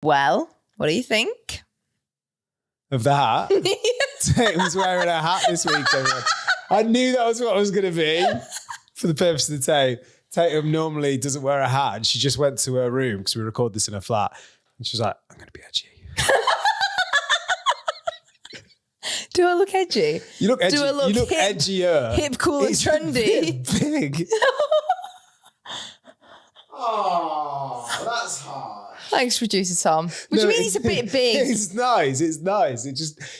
Well, what do you think? Of the hat? Tatum's wearing a hat this week, everyone. I knew that was what it was going to be for the purpose of the tape. Tatum normally doesn't wear a hat, and she just went to her room because we record this in her flat. And she was like, I'm going to be edgy. Do I look edgy? You look edgy. Do I look you look hip, edgier. hip, cool, and trendy? Big. Oh, that's hard. Thanks, producer Tom. What do you mean it's a bit big? It's nice.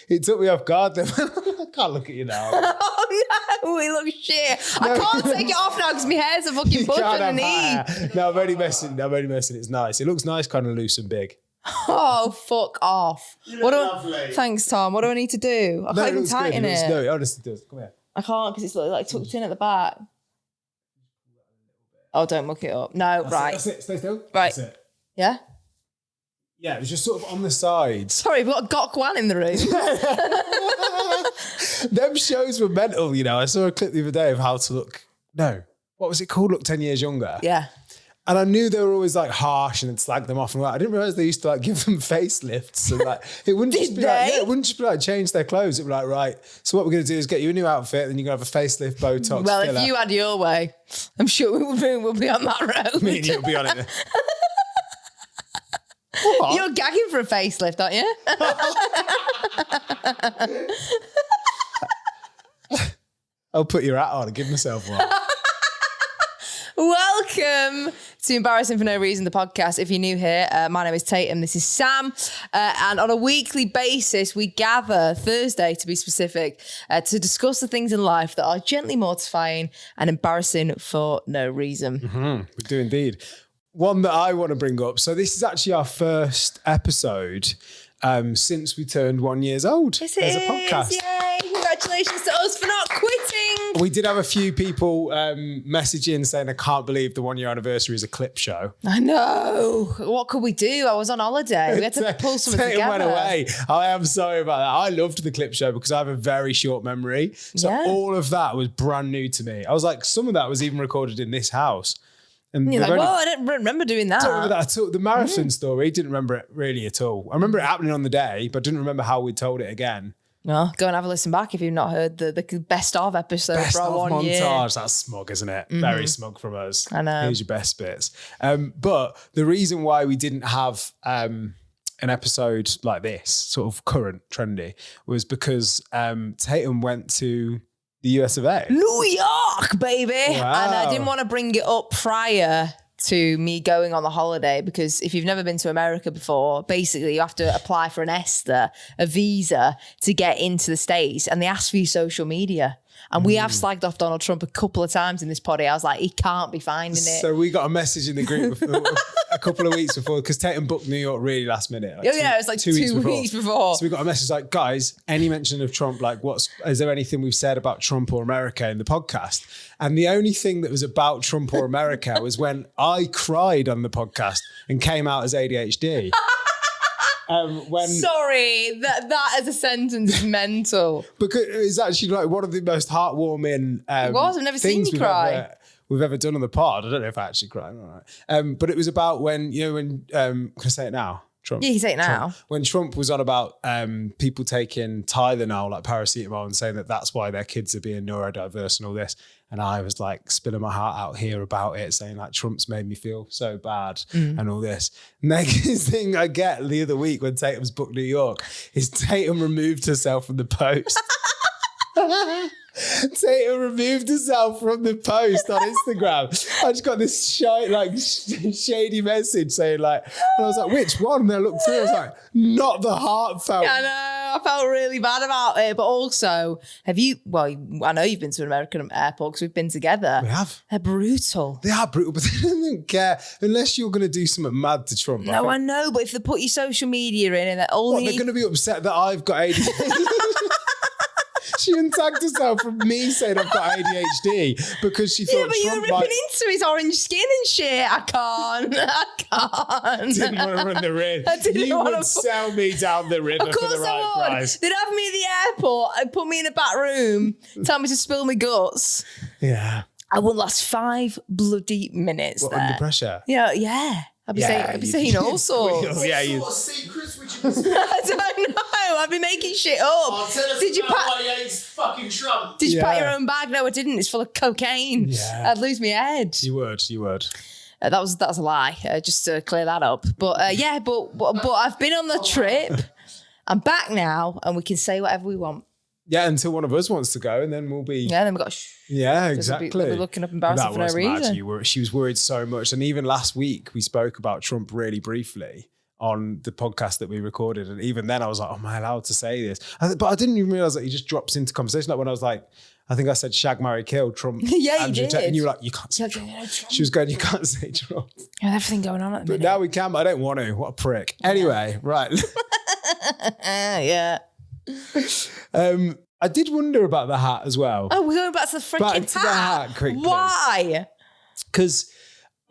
It took me off guard. I can't look at you now. Oh no, we look shit. I can't take it off now because my hair's a fucking bush underneath. No, I'm only messing. It's nice. It looks nice, kind of loose and big. Oh, fuck off. You look lovely. Thanks, Tom. What do I need to do? I can't even tighten it. No, it honestly does. Come here. I can't because it's like tucked in at the back. Oh, don't muck it up. No, right. That's it. Stay still. Right. That's it. Yeah? Yeah, it was just sort of on the sides. Sorry, we've got a Gok Wan in the room. Them shows were mental, you know. I saw a clip the other day of how to look. No. What was it called? Look 10 years younger. Yeah. And I knew they were always like harsh and then slag them off and all that. I didn't realise they used to like give them facelifts and like it wouldn't just be like, yeah, it wouldn't just be like change their clothes. It'd be like, right, so what we're gonna do is get you a new outfit, then you're gonna have a facelift, Botox. Well, if you had your way, I'm sure we'll be on that road. Me and you'll be on it. What? You're gagging for a facelift, aren't you? I'll put your hat on and give myself one. Welcome to Embarrassing for No Reason, the podcast. If you're new here, my name is Tatum, this is Sam. And on a weekly basis, we gather, Thursday to be specific, to discuss the things in life that are gently mortifying and embarrassing for no reason. Mm-hmm. We do indeed. One that I want to bring up. So this is actually our first episode since we turned 1 year old as a podcast. Yay! Congratulations to us for not quitting. We did have a few people message in saying, I can't believe the 1 year anniversary is a clip show. I know. What could we do? I was on holiday. We had to pull something together. Went away. I am sorry about that. I loved the clip show because I have a very short memory. So all of that was brand new to me. I was like, some of that was even recorded in this house. And you're like, well, I don't remember doing that. Don't remember that at all. The marathon story, didn't remember it really at all. I remember it happening on the day, but didn't remember how we told it again. Well, go and have a listen back if you've not heard the best of episode best for our of 1 year. Montage. That's smug, isn't it? Mm-hmm. Very smug from us. I know. Here's your best bits. But the reason why we didn't have an episode like this, sort of current, trendy, was because Tatum went to the US of A. New York, baby. Wow. And I didn't want to bring it up prior to me going on the holiday because if you've never been to America before, basically you have to apply for an ESTA, a visa, to get into the States, and they ask for your social media. And we have slagged off Donald Trump a couple of times in this poddy. I was like, he can't be finding it. So we got a message in the group a couple of weeks before, because Tatum booked New York really last minute. Like it was like 2 weeks before. So we got a message like, guys, any mention of Trump, like is there anything we've said about Trump or America in the podcast? And the only thing that was about Trump or America was when I cried on the podcast and came out as ADHD. Sorry, that as a sentence is mental. Because it's actually like one of the most heartwarming it was. I've never seen you cry. We've ever done on the pod. I don't know if I actually cried. All right. But it was about when, can I say it now? Trump. Yeah, you say it now. Trump. When Trump was on about people taking Tylenol, like paracetamol, and saying that that's why their kids are being neurodiverse and all this. And I was like spilling my heart out here about it, saying like Trump's made me feel so bad and all this. Next thing I get the other week when Tatum's booked New York is Tatum removed herself from the post. Tatum removed herself from the post on Instagram. I just got this shady message saying like, and I was like, which one? And I looked through, I was like, not the heartfelt. I know, I felt really bad about it. But also, I know you've been to an American airport because we've been together. We have. They're brutal. They are brutal, but they don't care unless you're going to do something mad to Trump. No, I know, but if they put your social media in and they're going to be upset that I've got ADHD. She untagged herself from me saying I've got ADHD because she thought but you were ripping into his orange skin and shit. I can't. Didn't want to run the risk. You would sell me down the river for the right price. They'd have me at the airport and put me in a back room, tell me to spill my guts. Yeah. I would last 5 bloody minutes there. Under pressure? Yeah. I'd be saying all sorts. Yeah, What sort of secrets would you be I don't know. I'd be making shit up. Oh, tell us Did you about why he hates fucking Trump. Did you pack your own bag? No, I didn't. It's full of cocaine. Yeah. I'd lose my head. You would. That was a lie. Just to clear that up. But but I've been on the trip. I'm back now, and we can say whatever we want. Yeah, until one of us wants to go, and then we'll be. Yeah, then we've got. Yeah, exactly. We'll be looking up embarrassing for no reason. She was worried so much, and even last week we spoke about Trump really briefly on the podcast that we recorded, and even then I was like, "Oh, am I allowed to say this?" But I didn't even realize that he just drops into conversation. Like when I was like, I think I said shag, marry, kill Trump. Yeah, you did. And you were like, you can't say Trump. She was going, you can't say Trump. Yeah, everything going on at the minute. But now we can, but I don't want to. What a prick. Anyway, right. Yeah. I did wonder about the hat as well. Oh, we're going back to the freaking To the hat quickly. Why? Because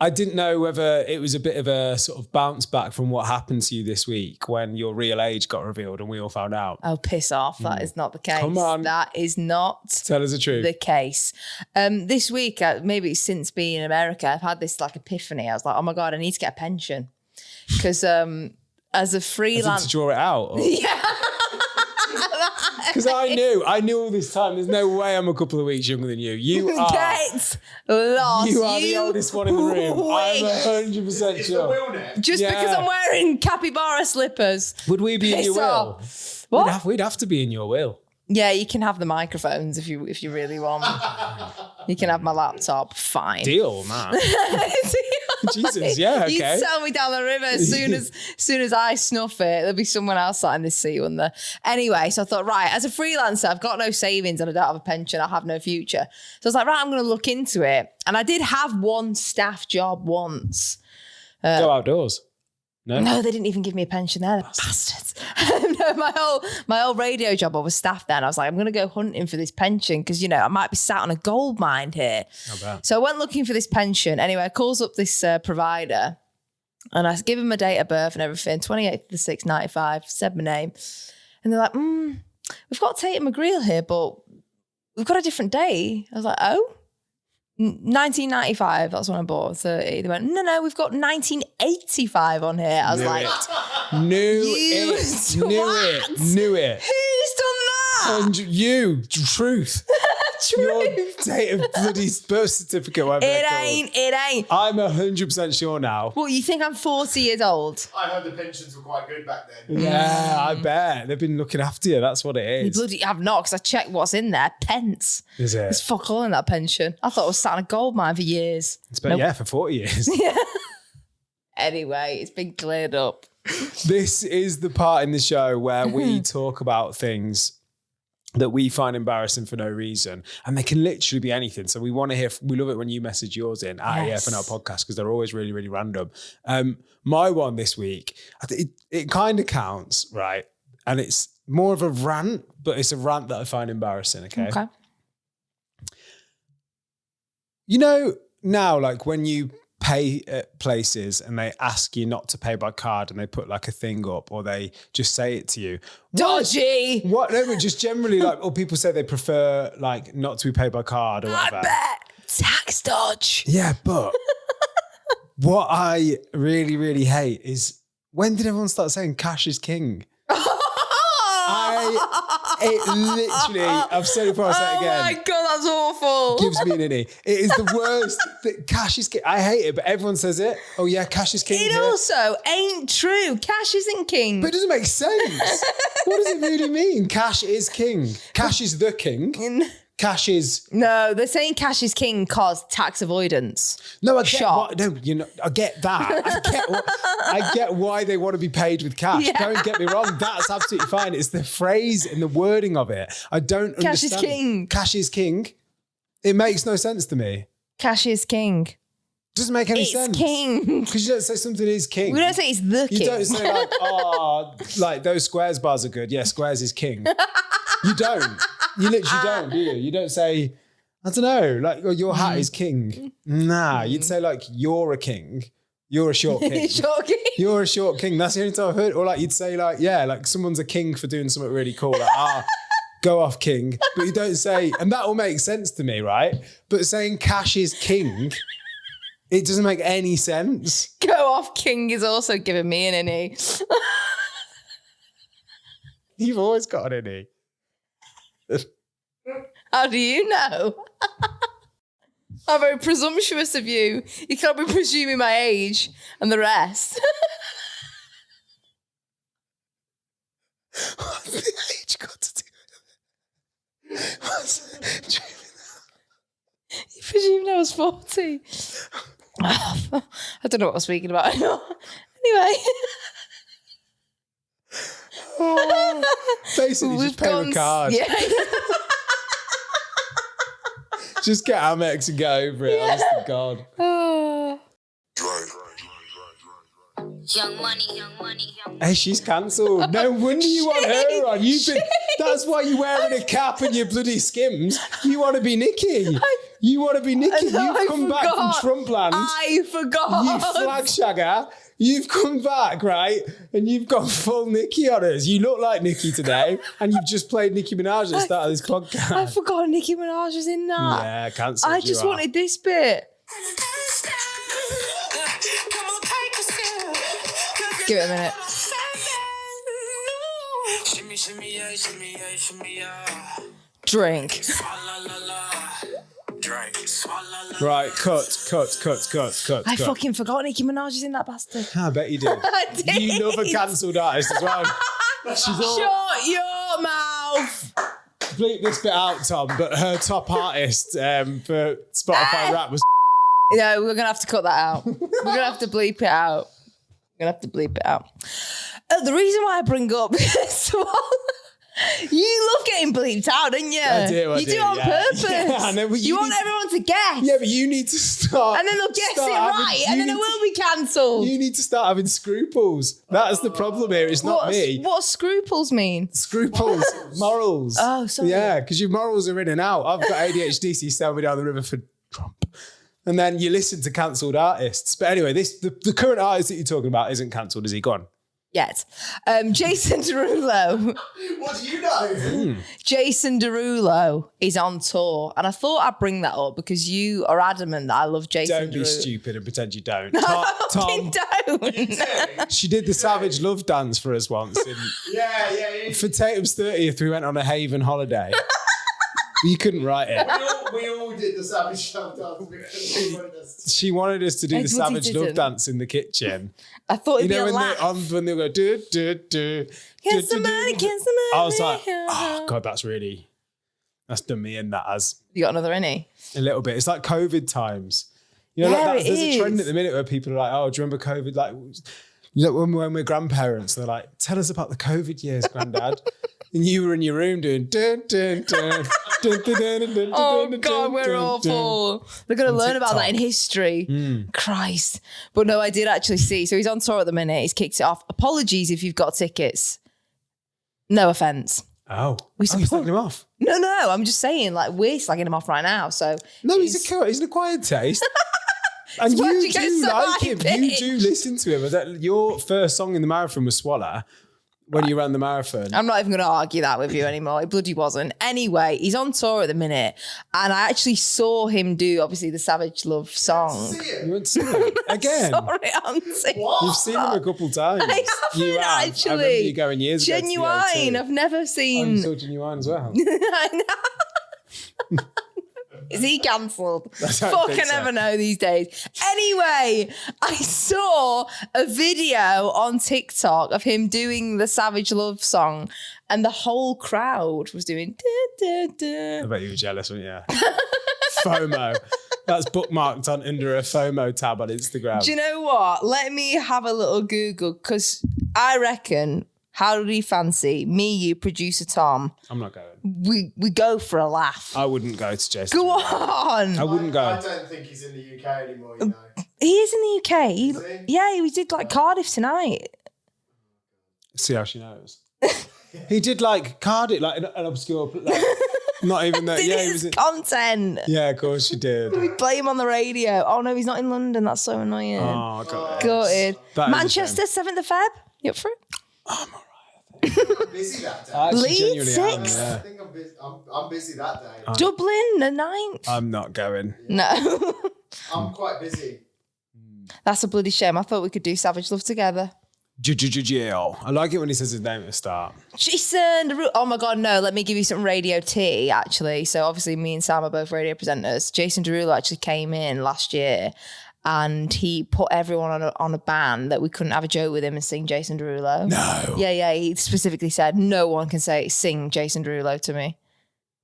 I didn't know whether it was a bit of a sort of bounce back from what happened to you this week when your real age got revealed and we all found out. Oh, piss off. That is not the case. Come on. That is not Tell us the truth. the case. This week, maybe since being in America, I've had this like epiphany. I was like, oh my God, I need to get a pension. Because as a freelance... to draw it out? Or? Yeah. Because I knew all this time, there's no way I'm a couple of weeks younger than you. You are. Get lost. You are the oldest one in the room. I'm wish. 100% Is the sure. will now? Just Yeah. because I'm wearing capybara slippers. Would we be in your Piss will? off. What? We'd have to be in your will. Yeah, you can have the microphones if you really want. You can have my laptop. Fine. Deal, man. Jesus, yeah, okay. You sell me down the river as soon as I snuff it, there'll be someone else sat in this seat, wouldn't there? Anyway, so I thought, right, as a freelancer, I've got no savings and I don't have a pension, I have no future. So I was like, right, I'm going to look into it. And I did have one staff job once. Go outdoors. No, they didn't even give me a pension there. They're bastards. No, my old radio job, I was staff then. I was like, I'm going to go hunting for this pension because, I might be sat on a gold mine here. So I went looking for this pension. Anyway, I calls up this provider and I give him my date of birth and everything, 28th of the 6th, 95, said my name. And they're like, we've got Tatum McGreal here, but we've got a different day. I was like, oh? 1995, that's when I bought 30. They went, no, we've got 1985 on here. I was Knew it. Who's done that? And you, truth. Your date of bloody birth certificate. It ain't. I'm 100% sure now. Well, you think I'm 40 years old? I heard the pensions were quite good back then. Yeah, I bet. They've been looking after you. That's what it You is. bloody have not, because I checked what's in there. Pence. Is it? There's fuck all in that pension. I thought I was sat on a gold mine for years. It's been, yeah, for 40 years. Anyway, it's been cleared up. This is the part in the show where we talk about things that we find embarrassing for no reason. And they can literally be anything. So we want to hear, we love it when you message yours in at AFNL podcast because they're always really, really random. My one this week, it kind of counts, right? And it's more of a rant, but it's a rant that I find embarrassing, okay? Now, like when you pay at places and they ask you not to pay by card and they put like a thing up or they just say it to you. Dodgy! What? No, but just generally like, or people say they prefer like not to be paid by card or whatever. I bet. Tax dodge. Yeah, but what I really, really hate is when did everyone start saying cash is king? It literally, I've said it before, I'll say it again. Oh my God, that's awful. Gives me an innie. It is the worst. Cash is king. I hate it, but everyone says it. Oh yeah, cash is king. It also ain't true. Cash isn't king. But it doesn't make sense. What does it really mean? Cash is king. Cash is the king. Cash is... No, they're saying cash is king cause tax avoidance. No, I get I get that. I get why they want to be paid with cash. Yeah. Don't get me wrong. That's absolutely fine. It's the phrase and the wording of it. I don't understand. Cash is king. Cash is king. It makes no sense to me. Cash is king. Doesn't make any sense. It's king. Because you don't say something is king. We don't say it's the king. You don't say like, like those squares bars are good. Yeah, squares is king. You don't. You literally don't, do you? You don't say, I don't know, like your hat is king. Nah, you'd say like, you're a king. You're a short king. Short king. You're a short king. That's the only time I've heard. Or like you'd say like, yeah, like someone's a king for doing something really cool. Like, go off king. But you don't say, and that will make sense to me, right? But saying cash is king It doesn't make any sense. Go Off King is also giving me an innie. You've always got an innie. How do you know? How very presumptuous of you. You can't be presuming my age and the rest. What's the age got to do with it? You presumed I was 40. I don't know what I was speaking about. Anyway. Basically, just pay with cards. Yeah. Just get Amex and get over it. Honest to God. Young money. Hey, she's cancelled. No wonder you want her on. That's why you're wearing a cap and your bloody Skims. You want to be Nikki. You want to be Nikki. You've come back from Trumpland. I forgot. You flag shagger. You've come back, right? And you've got full Nicki on us. You look like Nicki today, and you've just played Nicki Minaj at the start of this podcast. I forgot Nicki Minaj was in that. Yeah, cancelled. I just wanted this bit. Give it a minute. Drink. Right, cut. I fucking forgot Nicki Minaj is in that bastard. I bet you did. I did. You love a cancelled artist as well. She's all... Shut your mouth. Bleep this bit out, Tom, but her top artist for Spotify rap was... No, we're going to have to cut that out. We're going to have to bleep it out. The reason why I bring up this one... You love getting bleeped out, don't you? I do. You do it on purpose. Yeah, I know, but you want everyone to guess. Yeah, but you need to start. And then they'll guess it right, and then it will be cancelled. You need to start having scruples. That's the problem here. It's not me. What scruples mean? Scruples, morals. Oh, sorry. Yeah, because your morals are in and out. I've got ADHD, so you sail me down the river for Trump. And then you listen to cancelled artists. But anyway, the current artist that you're talking about isn't cancelled. Is he gone? Yet. Jason Derulo. What do you know? Jason Derulo is on tour. And I thought I'd bring that up because you are adamant that I love Jason Don't be Derulo. stupid and pretend you don't. Tom, don't. She did the Savage Love dance for us once. Yeah. For Tatum's 30th, we went on a Haven holiday. You couldn't write it. We all did the Savage Love dance because she wanted us to do the Savage Love didn't. dance in the kitchen. I thought it'd You know be a when laugh. they go do do do. Can somebody? I was like, oh God, that's done me in that as You got another innie? a little bit. It's like COVID times. You know, Yeah, like it there's a trend is. at the minute where people are like, oh, do you remember COVID? Like, you know, when we're grandparents, they're like, tell us about the COVID years, Granddad. And you were in your room doing dun dun dun dun dun dun dun dun. Oh God, we're awful. They're going to learn about that in TikTok. history. Christ. But no, I did actually see. So he's on tour at the minute. He's kicked it off. Apologies if you've got tickets. No offense. Oh, We you're support- slagging him off. No. I'm just saying, like, we're slagging him off right now. So No, he's an acquired taste. And why'd you you get do so like high him. You pitched? do listen to him. Your first song in the marathon was Swallow when you ran the marathon. I'm not even going to argue that with you anymore. It bloody wasn't. Anyway, he's on tour at the minute. And I actually saw him do, obviously, the Savage Love song. You went to see him again. Sorry, Auntie. You've seen him a couple times. I haven't You have. actually. I remember you going years ago. Genuine. To the O2. I've never Oh, you seen. saw Genuine as well. I know. Is he cancelled? I don't Fuck, think I so. never know these days. Anyway, I saw a video on TikTok of him doing the Savage Love song, and the whole crowd was doing da, da, I da. bet you were jealous, weren't you? FOMO. That's bookmarked on under a FOMO tab on Instagram. Do you know what? Let me have a little Google, because I reckon, how do we fancy me, you, producer Tom? I'm not going. We go for a laugh. I wouldn't go to Jason. Go on. I wouldn't go. I don't think he's in the UK anymore, you know. He is in the UK. Is he? Yeah, he did like Cardiff tonight. See how she knows. He did like Cardiff, like an obscure, like, not even that. Did Yeah, he his was. content. Yeah, of course she did. We play him on the radio. Oh no, he's not in London. That's so annoying. Oh God. Gutted. That is a Manchester, 7th of Feb. You up for it? I'm busy that day. I actually Leeds, genuinely am, 6th? I yeah. think I'm busy that day. Dublin, the 9th. I'm not going. No. I'm quite busy. That's a bloody shame. I thought we could do Savage Love together. Jill. I like it when he says his name at the start. Jason Derulo. Oh my God, no. Let me give you some radio tea, actually. So obviously me and Sam are both radio presenters. Jason Derulo actually came in last year and he put everyone on a ban that we couldn't have a joke with him and sing Jason Derulo. No. Yeah. He specifically said no one can sing Jason Derulo to me.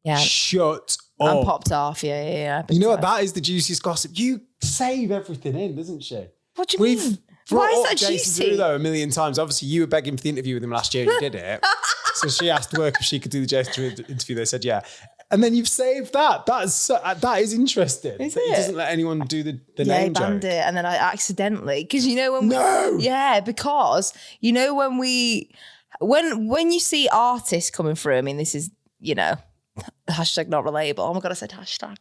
Yeah. Shut up. I'm popped off. Yeah. You know what? That is the juiciest gossip. You save everything in, doesn't she? What do you mean? Why is that Jason juicy? Derulo a million times. Obviously, you were begging for the interview with him last year and you did it. So she asked work if she could do the Jason Derulo interview. They said, yeah. And then you've saved that. That is interesting. Is that it? He doesn't let anyone do the Yeah, name he banned joke. it. And then I accidentally, because you know when because you know when you see artists coming through, I mean, this is, hashtag not relatable. Oh my God, I said hashtag.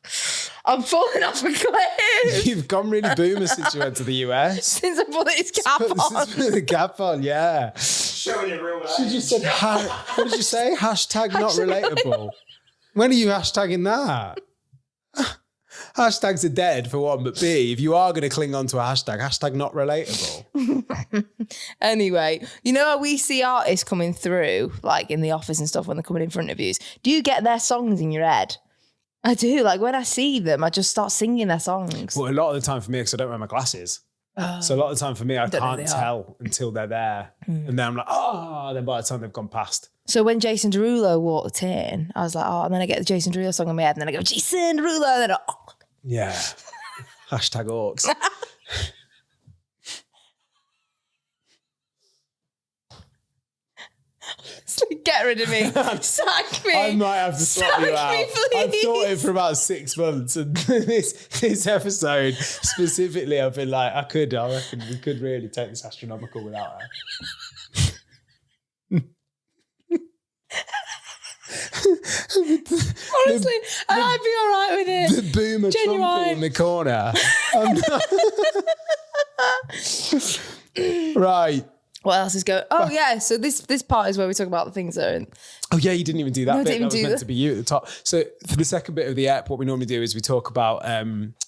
I'm falling off a cliff. You've gone really boomer since you went to the US. Since I put this cap on. Since the cap on, yeah. Showing it real life. She just said, what did you say? Hashtag not relatable. When are you hashtagging that? Hashtags are dead for one, but B, if you are going to cling on to a hashtag not relatable. Anyway, you know how we see artists coming through, like in the office and stuff when they're coming in for interviews? Do you get their songs in your head? I do. Like when I see them, I just start singing their songs. Well, a lot of the time for me, because I don't wear my glasses. So a lot of the time for me, I Don't know can't they are. tell until they're there. And then I'm like, then by the time they've gone past. So when Jason Derulo walked in, I was like, oh, and then I get the Jason Derulo song in my head, and then I go, Jason Derulo, and then Yeah. Hashtag orcs. get rid of me. Sack me. I might have to swap you Sack out. me, I've thought it please. for about 6 months, and this episode specifically, I've been like, I reckon we could really take this astronomical without her. Honestly, and I'd be all right with it. The boomer Genuine. trumpet in the corner. Right. What else is going? Oh yeah, so this part is where we talk about the things that are in. Oh yeah, you didn't even do that No, I bit. didn't That was even do meant that. to be you at the top. So for the second bit of the app, what we normally do is we talk about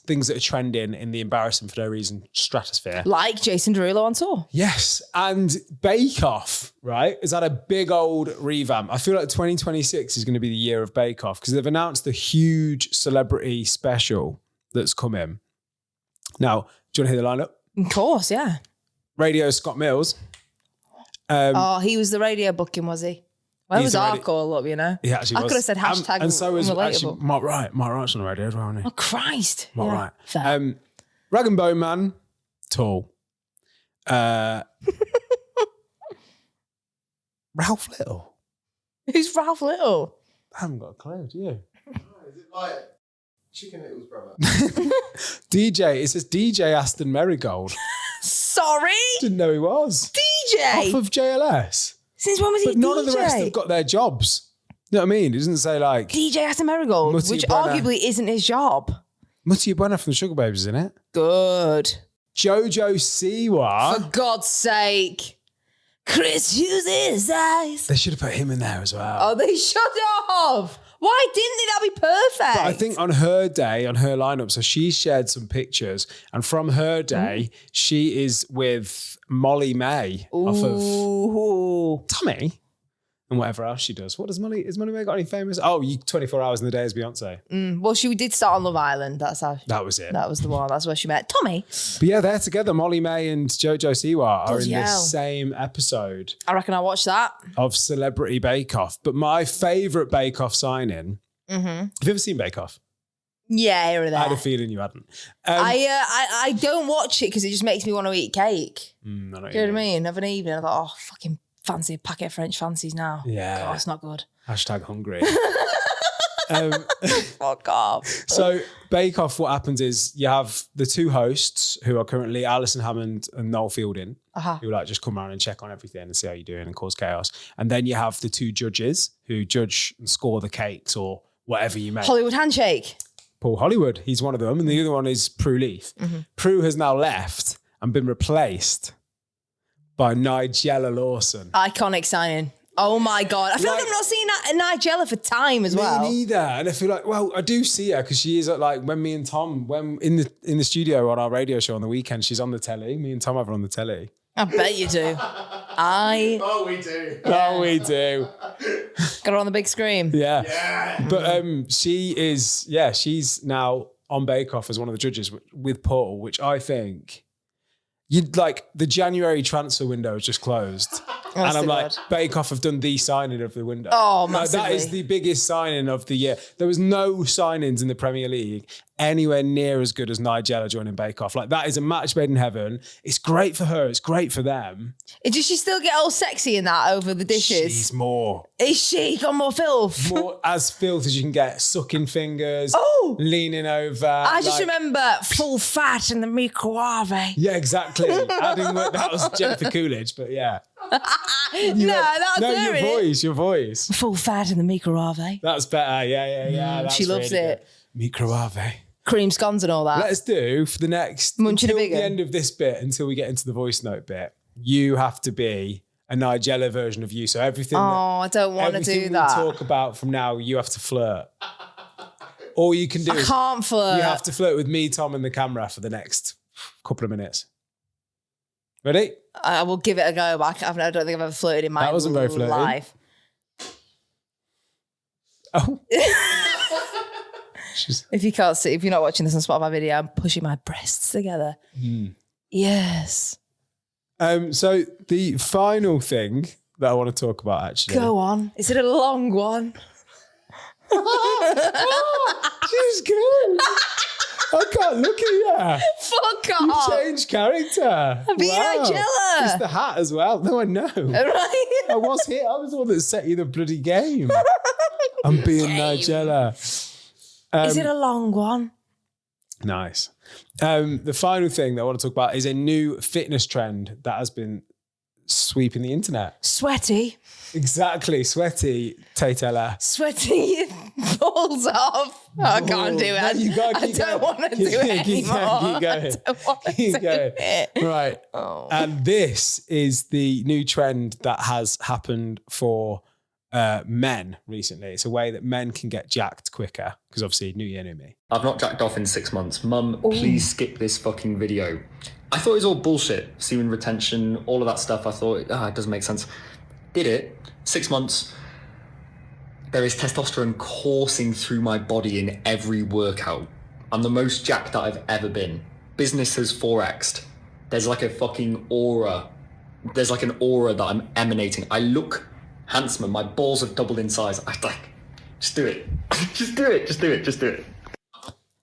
things that are trending in the embarrassing for no reason stratosphere. Like Jason Derulo on tour. Yes, and Bake Off, right, has had a big old revamp. I feel like 2026 is going to be the year of Bake Off because they've announced the huge celebrity special that's come in. Now, do you want to hear the lineup? Of course, yeah. Radio Scott Mills. He was the radio booking, was he? Where He's was the our radio- call up, you know? He actually I was. could have said hashtag and so is actually relatable. Mark Wright. Mark Wright's on the radio as well, isn't he? Oh, Christ. Mark Yeah, Wright. fair. Rag and Bone Man, tall. Ralph Little. Who's Ralph Little? I haven't got a clue, do you? Is it like Chicken Little's brother? DJ, it says DJ Aston Marigold. Sorry? Didn't know he was. DJ? Off of JLS. Since when was he But DJ? none of the rest have got their jobs. You know what I mean? It doesn't say like DJ Aston Marigold, Mutty which Brenner. arguably isn't his job. Mutty Brenner from the Sugar Babes, isn't it? Good. Jojo Siwa. For God's sake. Chris Hughes' eyes. They should have put him in there as well. Oh, they should have. Why didn't they? That'd be perfect. But I think on her day, on her lineup, so she shared some pictures, and from her day, she is with Molly May off of Ooh. Tommy and whatever else she does. Has Molly May got any famous? Oh, 24 Hours in the Day as Beyonce. Well, she did start on Love Island. That's how. That was it. That was the one. That's where she met Tommy. But yeah, they're together. Molly May and Jojo Siwa are Bloody in the hell. same episode I reckon I'll watch that. of Celebrity Bake Off. But my favourite Bake Off sign-in, have you ever seen Bake Off? Yeah, here or there. I had a feeling you hadn't. I don't watch it because it just makes me want to eat cake. I know what Do you know what I mean? Of an evening, I thought, oh, fucking fancy a packet of French fancies now. Yeah. God, it's not good. Hashtag hungry. Fuck off. So Bake Off, what happens is you have the two hosts who are currently Alison Hammond and Noel Fielding, who like just come around and check on everything and see how you're doing and cause chaos. And then you have the two judges who judge and score the cakes or whatever you make. Hollywood handshake. Paul Hollywood, he's one of them. And the other one is Prue Leith. Prue has now left and been replaced by Nigella Lawson. Iconic signing. Oh my God. I feel like I've not seen Nigella for time as well. Me neither. And I feel like, well, I do see her because she is like when me and Tom, when in the studio on our radio show on the weekend, she's on the telly. Me and Tom have her on the telly. I bet you do. Oh, we do. Oh, we do. Got her on the big screen. Yeah. But she's now on Bake Off as one of the judges with Paul, which I think you'd like the January transfer window has just closed. And I'm like, Bake Off have done the signing of the window. Oh, massively. That is the biggest signing of the year. There was no signings in the Premier League anywhere near as good as Nigella joining Bake Off. Like, that is a match made in heaven. It's great for her. It's great for them. Does she still get all sexy in that over the dishes? She's more. Is she? Got more filth? More as filth as you can get. Sucking fingers. Oh. Leaning over. I just remember full fat in the microwave. Yeah, exactly. That was Jennifer Coolidge, but yeah. Your voice. Full fat in the microwave. That's better. Yeah. That's she loves really it. Good. Microwave. Cream scones and all that. Let's do for the next Munching until a big the one. end of this bit, until we get into the voice note bit. You have to be a Nigella version of you. So everything. I don't want to do that. Everything we talk about from now, you have to flirt. All you can do I can't flirt. You have to flirt with me, Tom, and the camera for the next couple of minutes. Ready? I will give it a go, but I don't think I've ever flirted in my That wasn't very flirty. life. Oh. If you can't see, if you're not watching this on Spotify video, I'm pushing my breasts together. Yes. So the final thing that I want to talk about, actually. Go on. Is it a long one? She's good. I can't look at you. Fuck You've off. changed character. I'm being Nigella. It's the hat as well. No, I know. Right? I was here. I was the one that set you the bloody game. I'm being Nigella. Is it a long one? Nice. The final thing that I want to talk about is a new fitness trend that has been sweeping the internet. Sweaty. Exactly. Sweaty, Tatella. Sweaty balls off. Oh, I can't do it. No, you gotta I keep don't going. want to do it Keep anymore. going. I don't want to do it. Right. Oh. And this is the new trend that has happened for men recently. It's a way that men can get jacked quicker because obviously new year, new me. I've not jacked off in 6 months. Mum, please skip this fucking video. I thought it was all bullshit. Semen retention, all of that stuff. I thought, it doesn't make sense. Did it. 6 months. There is testosterone coursing through my body in every workout. I'm the most jacked that I've ever been. Business has 4x'd. There's like a fucking aura. There's like an aura that I'm emanating. I look handsomer. My balls have doubled in size. I like, just do it. Just do it. Just do it. Just do it.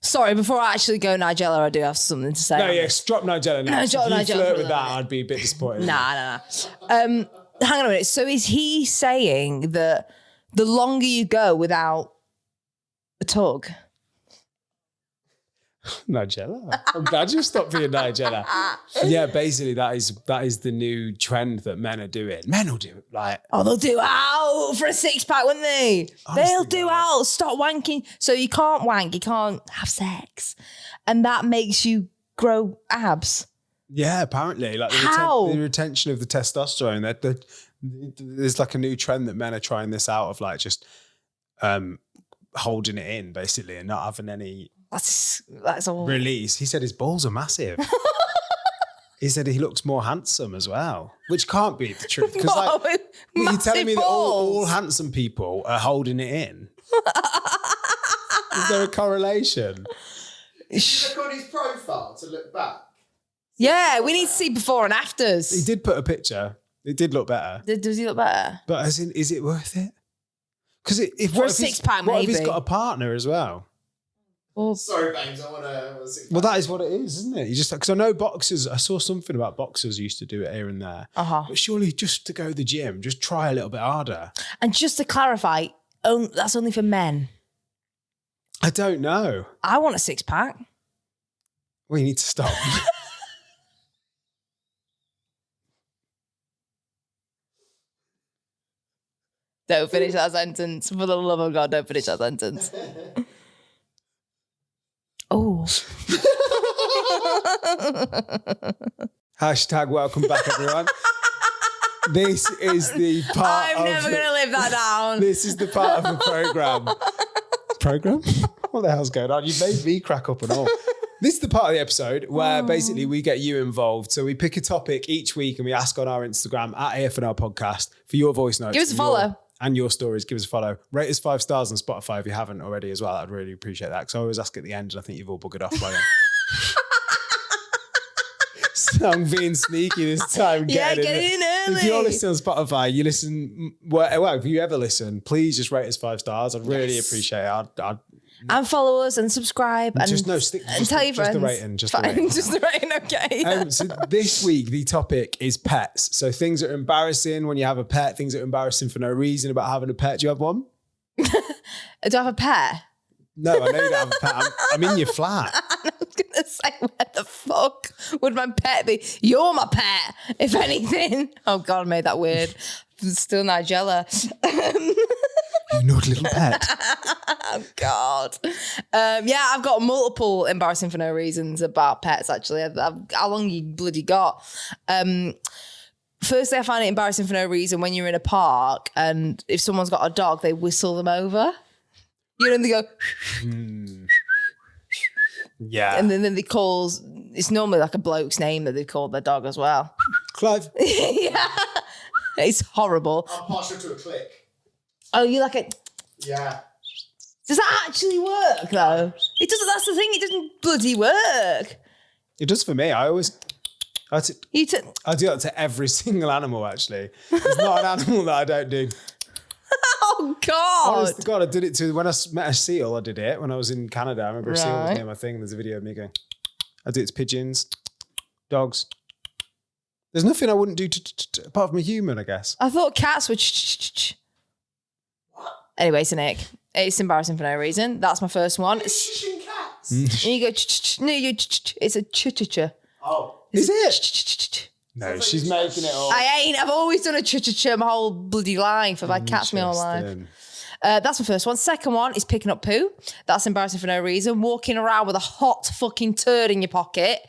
Sorry, before I actually go Nigella, I do have something to say. No, yeah, drop Nigella now. No, drop If you Nigella flirt for with a that, minute. I'd be a bit disappointed. Nah. Hang on a minute. So is he saying that the longer you go without a tug? Nigella. I'm glad you stopped being Nigella. Yeah, basically that is the new trend that men are doing. Men will do it like They'll do out for a 6-pack, wouldn't they? They'll do out. Stop wanking. So you can't wank. You can't have sex. And that makes you grow abs. yeah, apparently like How? the retention of the testosterone. There's like a new trend that men are trying this out of like just holding it in basically and not having any That's all. release. He said his balls are massive. He said he looks more handsome as well, which can't be the truth. Because like, you're telling me that all handsome people are holding it in. Is there a correlation? Did you look on his profile to look back? Yeah, we need to see before and afters. He did put a picture. It did look better. Does he look better? But as in, is it worth it? Because For a 6-pack, what if he's maybe. got a partner as well? Well, Sorry, babes, I want a 6-pack. Well, that is what it is, isn't it? You just because I know boxers. I saw something about boxers used to do it here and there. But surely, just to go to the gym, just try a little bit harder. And just to clarify, that's only for men. I don't know. I want a 6-pack. Well, you need to stop. Don't finish that sentence. For the love of God, don't finish that sentence. Oh. Hashtag welcome back, everyone. This is the part I'm never going to live that down. This is the part of the programme. Programme? What the hell's going on? You made me crack up and all. This is the part of the episode where basically we get you involved. So we pick a topic each week and we ask on our Instagram at AFNR Podcast for your voice notes. Give us a follow. And your stories. Give us a follow. Rate us 5 stars on Spotify if you haven't already as well. I'd really appreciate that because I always ask at the end and I think you've all buggered off by then. So I'm being sneaky this time. Get in early. If you're listening on Spotify, you listen, well, if you ever listen, please just rate us 5 stars. I'd really appreciate it. And follow us and subscribe and just tell your friends. Just the rating. Just the rating, okay. So this week, the topic is pets. So things that are embarrassing when you have a pet, things that are embarrassing for no reason about having a pet. Do you have one? Do I have a pet? No, I know you don't have a pet. I'm in your flat. I was going to say, where the fuck would my pet be? You're my pet, if anything. Oh, God, I made that weird. Still nigella. You naughty little pet. Oh, God. Yeah, I've got multiple embarrassing for no reasons about pets, actually. How long you bloody got? Firstly, I find it embarrassing for no reason when you're in a park and if someone's got a dog, they whistle them over. You know, and they go... Yeah. And then they call... It's normally like a bloke's name that they called their dog as well. Clive. Yeah. It's horrible. I'm partial to a click. Oh, you like it? Yeah. Does that actually work, though? It doesn't. That's the thing. It doesn't bloody work. It does for me. I do that to every single animal, actually. There's not an animal that I don't do. Oh, God. Honest to God, I did it to, when I met a seal, I did it. When I was in Canada, I remember a seal was near my thing. There's a video of me going, I do it to pigeons, dogs. There's nothing I wouldn't do apart from a human, I guess. I thought cats were Anyway, so Nick, it's embarrassing for no reason. That's my first one. Shishing cats. And you go, no, it's a ch-ch-ch. Oh. Is it? No, she's making it all. I ain't. I've always done a ch-ch-ch my whole bloody life. I've had cats my whole life. That's my first one. Second one is picking up poo. That's embarrassing for no reason. Walking around with a hot fucking turd in your pocket.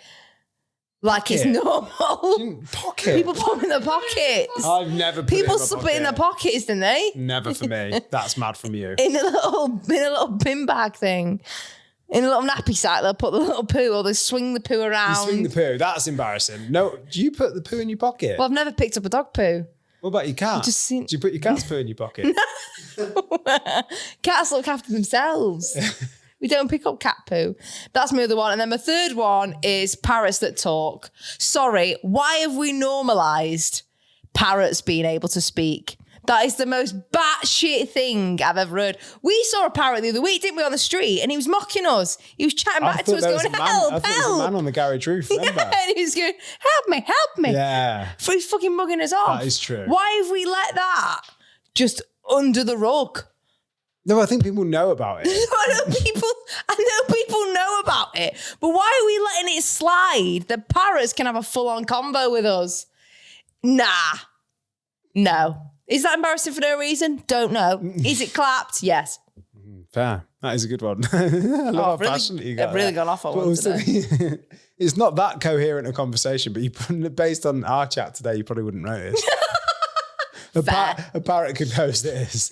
Like it's normal. Pocket? People put them in their pockets. I've never put People it in my slip it in their pockets, didn't they? Never for me. That's mad from you. In a little bin bag thing. In a little nappy sack, they'll put the little poo or they swing the poo around. You swing the poo. That's embarrassing. No, do you put the poo in your pocket? Well, I've never picked up a dog poo. What about your cat? Do you put your cat's poo in your pocket? Cats look after themselves. We don't pick up cat poo. That's my other one. And then my third one is parrots that talk. Sorry, why have we normalised parrots being able to speak? That is the most batshit thing I've ever heard. We saw a parrot the other week, didn't we, on the street? And he was mocking us. He was chatting back to us going, help, I thought there was a man on the garage roof, remember? Yeah, and he was going, help me. Yeah. He's fucking mugging us off. That is true. Why have we let that just under the rug? No, I think people know about it. I know people know about it, but why are we letting it slide? The parrots can have a full-on combo with us. Nah. No. Is that embarrassing for no reason? Don't know. Is it clapped? Yes. Fair. That is a good one. I love how passionate you got. I've really gone off on one today. It's not that coherent a conversation, but based on our chat today, you probably wouldn't notice. A parrot could host this.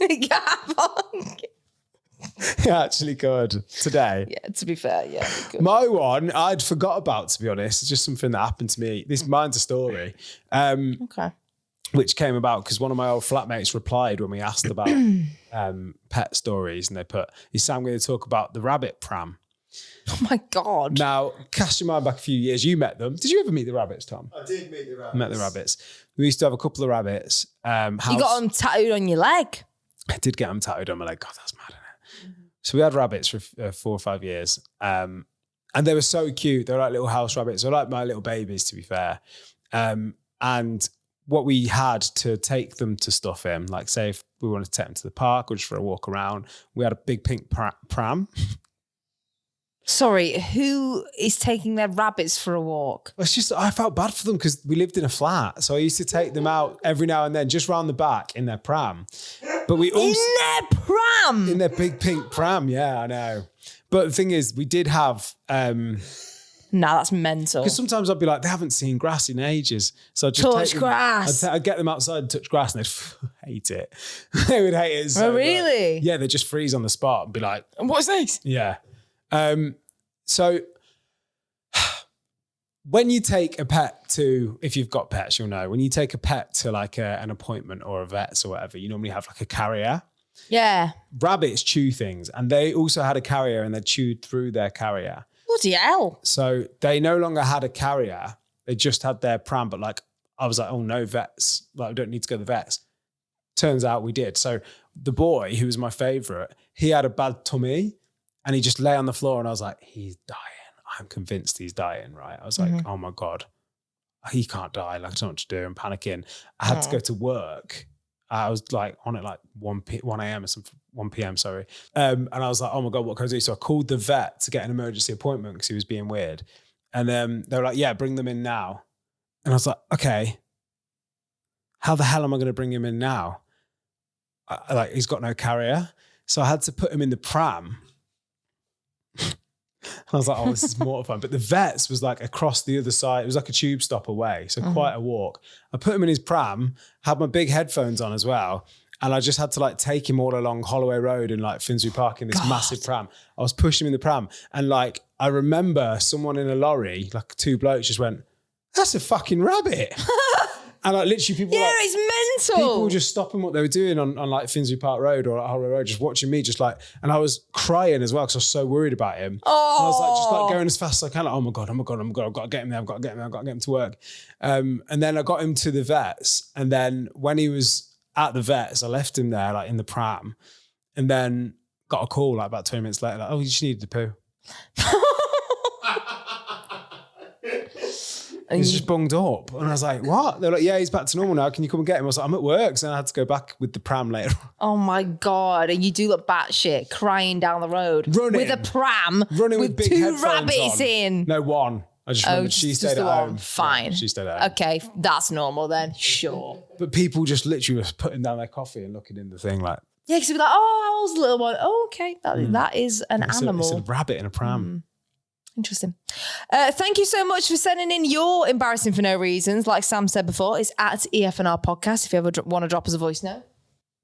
Yeah, actually could today. Yeah, to be fair, yeah. My one, I'd forgot about, to be honest. It's just something that happened to me. Mine's a story. Okay. Which came about because one of my old flatmates replied when we asked about pet stories, and they put, is Sam going to talk about the rabbit pram? Oh my God. Now, cast your mind back a few years. You met them. Did you ever meet the rabbits, Tom? I did meet the rabbits. Met the rabbits. We used to have a couple of rabbits. You got them tattooed on your leg? I did get them tattooed on my leg. God, that's mad, isn't it? Mm-hmm. So we had rabbits for 4 or 5 years. And they were so cute. They were like little house rabbits. They were like my little babies, to be fair. And what we had to take them to stuff in, like say if we wanted to take them to the park or just for a walk around, we had a big pink pram. Sorry, who is taking their rabbits for a walk? It's just, I felt bad for them because we lived in a flat. So I used to take them out every now and then, just round the back in their pram. But we also... In their pram? In their big pink pram, yeah, I know. But the thing is, we did have... Nah, that's mental. Because sometimes I'd be like, they haven't seen grass in ages. So I'd just Touch take them, grass. I'd get them outside and touch grass and they'd hate it. They would hate it. So Oh, really? yeah, they'd just freeze on the spot and be like, What's this? yeah. So when you take a pet to, if you've got pets, you'll know, when you take a pet to like an appointment or a vet's or whatever, you normally have like a carrier. Yeah. Rabbits chew things, and they also had a carrier and they chewed through their carrier. Bloody hell. So they no longer had a carrier. They just had their pram. But like, I was like, oh no, vets. Like, we don't need to go to the vets. Turns out we did. So the boy, who was my favorite, he had a bad tummy and he just lay on the floor and I was like, he's dying. I'm convinced he's dying, right? I was like, oh my God, he can't die. Like, I don't know what to do. I'm panicking. I had to go to work. I was like on at like 1 a.m. or something, 1 p.m., sorry. And I was like, oh my God, what can I do? So I called the vet to get an emergency appointment because he was being weird. And they were like, yeah, bring them in now. And I was like, okay, how the hell am I going to bring him in now? Like, he's got no carrier. So I had to put him in the pram. I was like, oh, this is mortifying. But the vet's was like across the other side. It was like a tube stop away. So quite a walk. I put him in his pram, had my big headphones on as well. And I just had to like take him all along Holloway Road in like Finsbury Park in this massive pram. I was pushing him in the pram. And like, I remember someone in a lorry, like two blokes just went, that's a fucking rabbit. And like literally people were like, it's mental. people were just stopping what they were doing on like Finsbury Park Road or like Holloway Road, just watching me just like, and I was crying as well because I was so worried about him. Oh. And I was like, just like going as fast as I can. Like, oh my God, I've got to get him there. I've got to get him to work. And then I got him to the vets. And then when he was at the vets, I left him there like in the pram and then got a call like about 20 minutes later, like, oh, you just needed to poo. He's just bunged up. And I was like, what? They're like, yeah, he's back to normal now. Can you come and get him? I was like, I'm at work. So I had to go back with the pram later. Oh my God. And you do look batshit crying down the road. Running. With a pram. Running with big two headphones rabbits on. in. No, one. I just remembered she stayed at home. Fine. Yeah, she stayed at home. Okay, that's normal then. Sure. But people just literally was putting down their coffee and looking in the thing like. Yeah, because it'd be like, oh, how old's the little one? Oh, okay. That is an animal. It's a rabbit in a pram. Interesting. Thank you so much for sending in your embarrassing for no reasons. Like Sam said before, it's at EFNR Podcast if you ever want to drop us a voice note.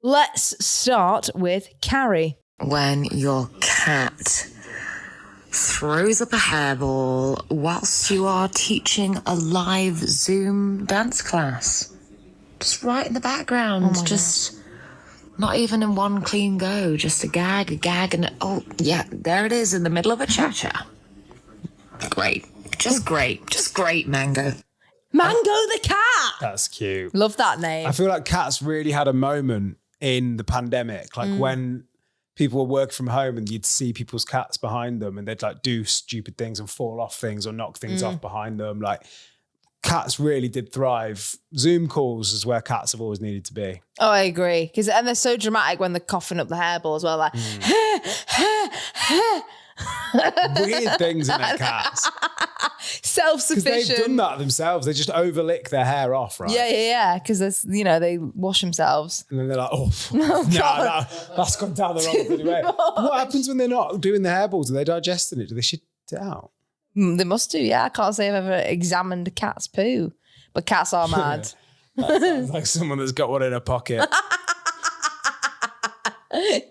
Let's start with Carrie. When your cat throws up a hairball whilst you are teaching a live Zoom dance class. Just right in the background. Just not even in one clean go. Just a gag, and oh, yeah, there it is in the middle of a cha-cha. Great. Just great, Mango. Mango the cat. That's cute. Love that name. I feel like cats really had a moment in the pandemic, like when people were working from home and you'd see people's cats behind them and they'd like do stupid things and fall off things or knock things off behind them. Like cats really did thrive. Zoom calls is where cats have always needed to be. Oh, I agree. And they're so dramatic when they're coughing up the hairball as well. Like, Weird things in their cats. Self-sufficient. Because they've done that themselves. They just overlick their hair off, right? Yeah. Because they wash themselves. And then they're like, that's gone down the wrong bloody way. What happens when they're not doing the hairballs? Do they digesting it? Do they shit it out? They must do, yeah. I can't say I've ever examined a cat's poo. But cats are mad. That sounds like someone that's got one in a pocket.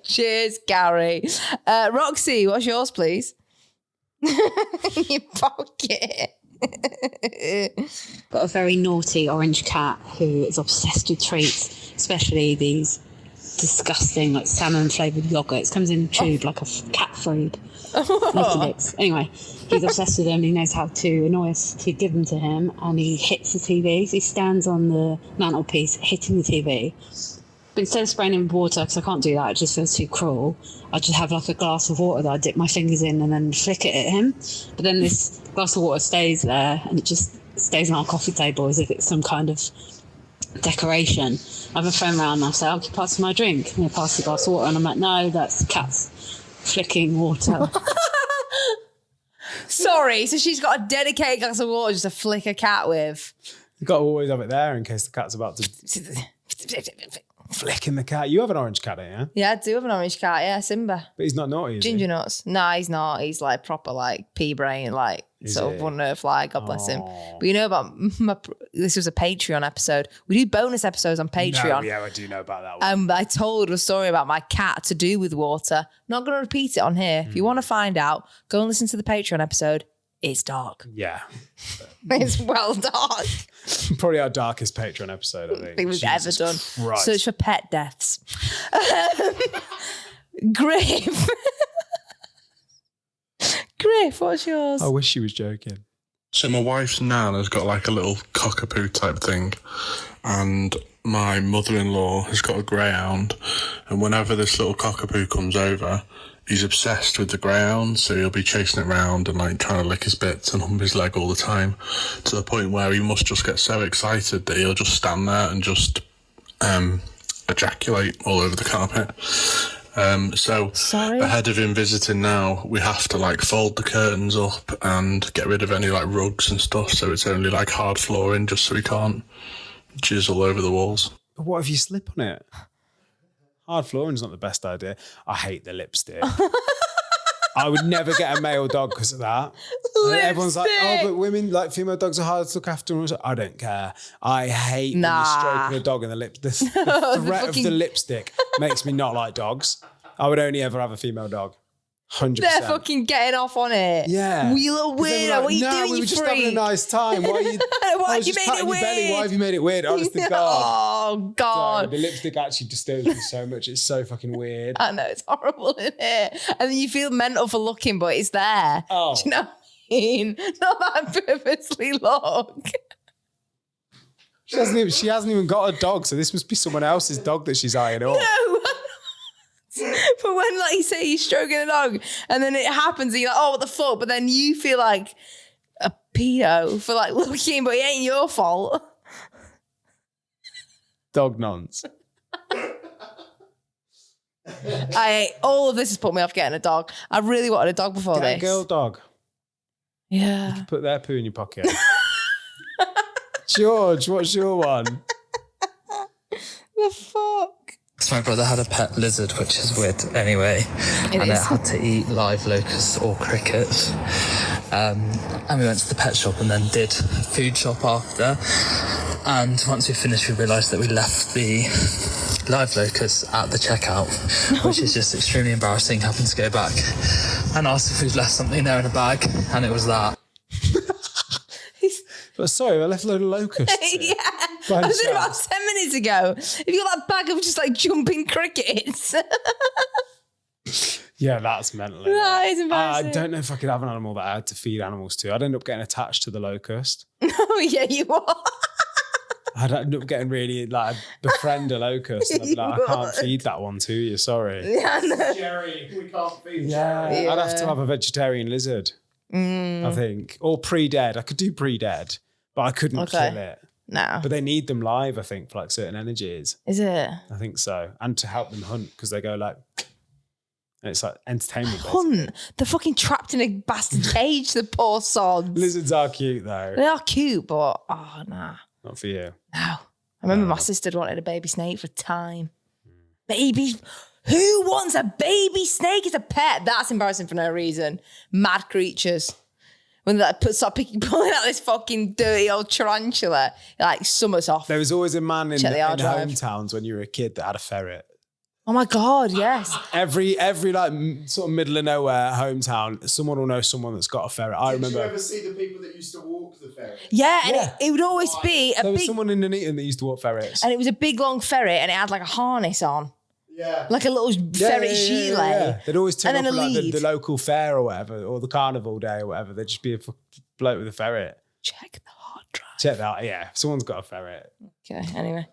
Cheers, Gary. Roxy, what's yours, please? Your pocket. Got a very naughty orange cat who is obsessed with treats, especially these disgusting like salmon flavoured yogurts. Comes in a tube like a cat food. Little bits. Anyway, he's obsessed with them. He knows how to annoy us to give them to him, and he hits the TV. So he stands on the mantelpiece hitting the TV. But instead of spraying him with water, because I can't do that, it just feels too cruel, I just have like a glass of water that I dip my fingers in and then flick it at him. But then this glass of water stays there and it just stays on our coffee table as if it's some kind of decoration. I have a friend around and I say, "Oh, can you pass me my drink?" And they pass the glass of water and I'm like, "No, that's the cat's flicking water." Sorry, so she's got a dedicated glass of water just to flick a cat with. You've got to always have it there in case the cat's about to... Flicking the cat. You have an orange cat, don't you? Yeah, I do have an orange cat. Yeah, Simba. But he's not naughty, is he? Ginger nuts. No, he's not. He's like proper like pea brain, like sort of one nerve fly. God bless him. But you know about this was a Patreon episode. We do bonus episodes on Patreon. No, yeah, I do know about that one. I told a story about my cat to do with water. Not going to repeat it on here. If you want to find out, go and listen to the Patreon episode. It's dark. Yeah. It's well dark. Probably our darkest Patreon episode, I think. We've ever done. Right. Search for pet deaths. Griff. Griff, what's yours? I wish she was joking. So my wife's nan has got like a little cockapoo type thing, and my mother-in-law has got a greyhound, and whenever this little cockapoo comes over, he's obsessed with the greyhound, so he'll be chasing it around and like trying to lick his bits and hump his leg all the time, to the point where he must just get so excited that he'll just stand there and just ejaculate all over the carpet. So ahead of him visiting now, we have to like fold the curtains up and get rid of any like rugs and stuff, so it's only like hard flooring, just so he can't jizz all over the walls. But what if you slip on it? Hard flooring's not the best idea. I hate the lipstick. I would never get a male dog because of that. And everyone's like, oh, but women, like female dogs are hard to look after. And I don't care. I hate when you're stroking a dog and the threat of the lipstick makes me not like dogs. I would only ever have a female dog. 100%. They're fucking getting off on it. Yeah. You little weirdo. Like, what are you doing, we you were just freak? having a nice time. Why are you? Why have you made it weird? Belly. Why have you made it weird? Honest to God. Oh, God. So, the lipstick actually disturbs me so much. It's so fucking weird. I know, it's horrible, isn't it? And then you feel mental for looking, but it's there. Oh. Do you know what I mean? Not that I purposely look. She hasn't even got a dog, so this must be someone else's dog that she's eyeing up. No. But when, like you say, you're stroking a dog and then it happens and you're like, oh, what the fuck? But then you feel like a pedo for like looking, but it ain't your fault. Dog nonce. All of this has put me off getting a dog. I really wanted a dog before Get this. a girl dog. Yeah. Put their poo in your pocket. George, what's your one? The fuck? So my brother had a pet lizard, which is weird anyway, and it had to eat live locusts or crickets. And we went to the pet shop and then did a food shop after. And once we finished, we realised that we left the live locusts at the checkout, which is just extremely embarrassing. Happened to go back and asked if we'd left something there in a bag, and it was that. But sorry, I left a load of locusts. Yeah. I was in about 10 minutes ago. If you got that bag of just like jumping crickets. Yeah, that's mental. That is embarrassing. I don't know if I could have an animal that I had to feed animals to. I'd end up getting attached to the locust. Oh, yeah, you are. I'd end up getting really like befriend a locust. And I'd be like, I can't feed that one to you, sorry. Yeah, no. Jerry, we can't feed Yeah, Jerry. I'd have to have a vegetarian lizard, I think. Or pre-dead. I could do pre-dead, but I couldn't kill it. No. But they need them live, I think, for like certain energies. Is it? I think so. And to help them hunt, because they go like, and it's like entertainment. Hunt. They're fucking trapped in a bastard cage, the poor sods. Lizards are cute though. They are cute, but oh, nah. Not for you. No. I remember my sister wanted a baby snake for a time. Baby. Who wants a baby snake as a pet? That's embarrassing for no reason. Mad creatures. When they start pulling out this fucking dirty old tarantula, like summer's off. There was always a man in hard drive. hometowns when you were a kid that had a ferret. Oh my God, yes. Every like sort of middle of nowhere hometown, someone will know someone that's got a ferret. I remember. Did you ever see the people that used to walk the ferret? Yeah, and it would always be a There was big, someone in Nuneaton that used to walk ferrets. and it was a big long ferret and it had like a harness on. Yeah. Like a little ferret gilet. Yeah. They'd always turn And up then at a like lead. the local fair or whatever, or the carnival day or whatever. There'd just be a bloke with a ferret. Check the hard drive. Check that, yeah. If someone's got a ferret. Okay, anyway.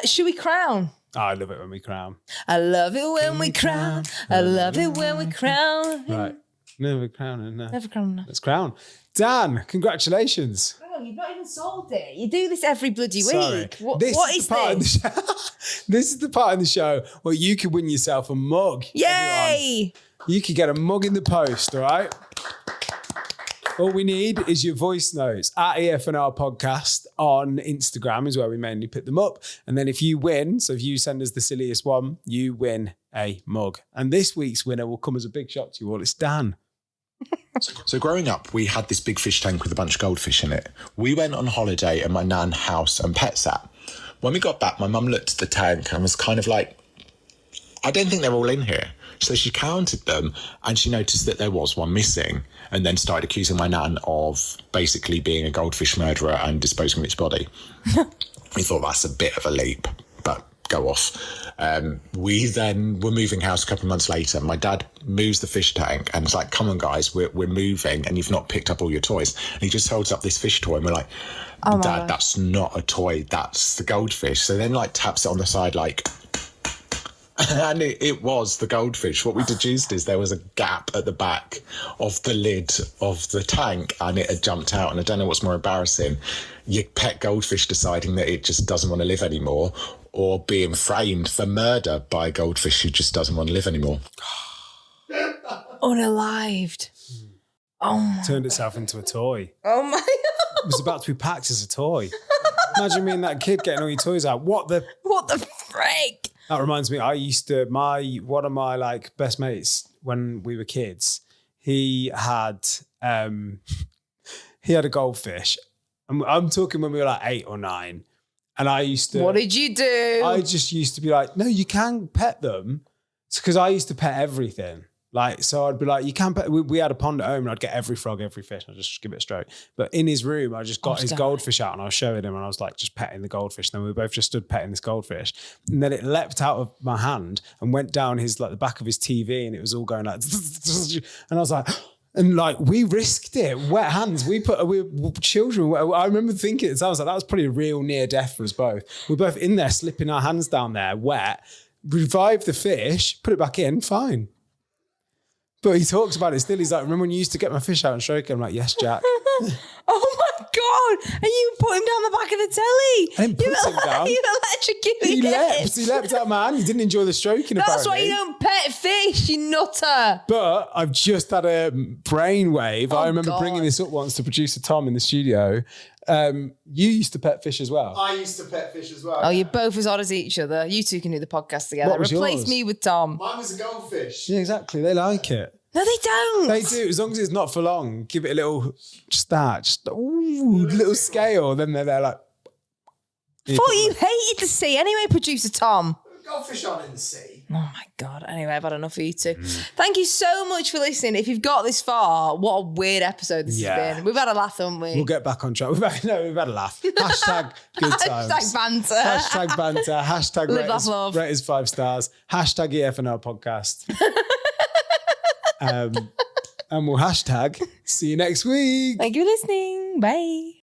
Should we crown? Oh, I love it when we crown. I love it when we crown. I love it when we crown. Right. Never crown. No. Never crown enough. Let's crown. Dan, congratulations. Hang on, you've not even sold it. You do this every bloody Sorry. week. What This is the part in the this? show- This is the part in the show where you could win yourself a mug. Yay! Everyone. You could get a mug in the post, all right? All we need is your voice notes at EFNR Podcast on Instagram is where we mainly put them up. And then if you win, so if you send us the silliest one, you win a mug. And this week's winner will come as a big shock to you all. It's Dan. So growing up, we had this big fish tank with a bunch of goldfish in it. We went on holiday at my nan's house and pet sat. When we got back, my mum looked at the tank and was kind of like, I don't think they're all in here. So she counted them and she noticed that there was one missing and then started accusing my nan of basically being a goldfish murderer and disposing of its body. We thought that's a bit of a leap, but go off. We then were moving house a couple of months later. My dad moves the fish tank and it's like, come on guys, we're moving and you've not picked up all your toys. And he just holds up this fish toy and we're like, Dad, that's not a toy, that's the goldfish. So then like taps it on the side like, and it was the goldfish. What we deduced is there was a gap at the back of the lid of the tank and it had jumped out. And I don't know what's more embarrassing, your pet goldfish deciding that it just doesn't want to live anymore, or being framed for murder by a goldfish who just doesn't want to live anymore. Unalived. Oh my. Turned itself into a toy. Oh my God. It was about to be packed as a toy. Imagine me and that kid getting all your toys out. What the frick? That reminds me, one of my like best mates when we were kids, he had a goldfish. I'm talking when we were like 8 or 9. And I used to... What did you do? I just used to be like, no, you can pet them. It's because I used to pet everything. Like, so I'd be like, you can pet... We had a pond at home and I'd get every frog, every fish, and I'd just give it a stroke. But in his room, I just got his goldfish out and I was showing him and I was like, just petting the goldfish. And then we both just stood petting this goldfish. And then it leapt out of my hand and went down his, like, the back of his TV and it was all going like... And I was like... And like, we risked it, wet hands. We were children. I remember thinking, it sounds like that was probably a real near death for us both. We're both in there, slipping our hands down there, wet, revived the fish, put it back in, fine. But he talks about it still. He's like, remember when you used to get my fish out and stroke it? I'm like, yes, Jack. Oh my God. And you put him down the back of the telly. I didn't put him down. You electrocuted him. He leapt out of my hand. He didn't enjoy the stroking, That's apparently. why you don't pet fish, you nutter. But I've just had a brainwave. I remember bringing this up once to producer Tom in the studio. You used to pet fish as well. I used to pet fish as well. Oh, you're both as odd as each other. You two can do the podcast together. What was Replace yours? me with Tom. Mine was a goldfish. Yeah, exactly. They like it. No, they don't. They do, as long as it's not for long. Give it a little, little scale. Then they're like... Thought you hated the sea anyway, producer Tom. Goldfish aren't in the sea. Oh my God. Anyway, I've had enough of you two. Thank you so much for listening. If you've got this far, what a weird episode this has been. We've had a laugh, haven't we? We'll get back on track. We've had a laugh. Hashtag good times. Hashtag banter. Hashtag banter. Hashtag Live off love. rate us 5 stars. Hashtag EFNR podcast. And we'll hashtag see you next week. Thank you for listening. Bye.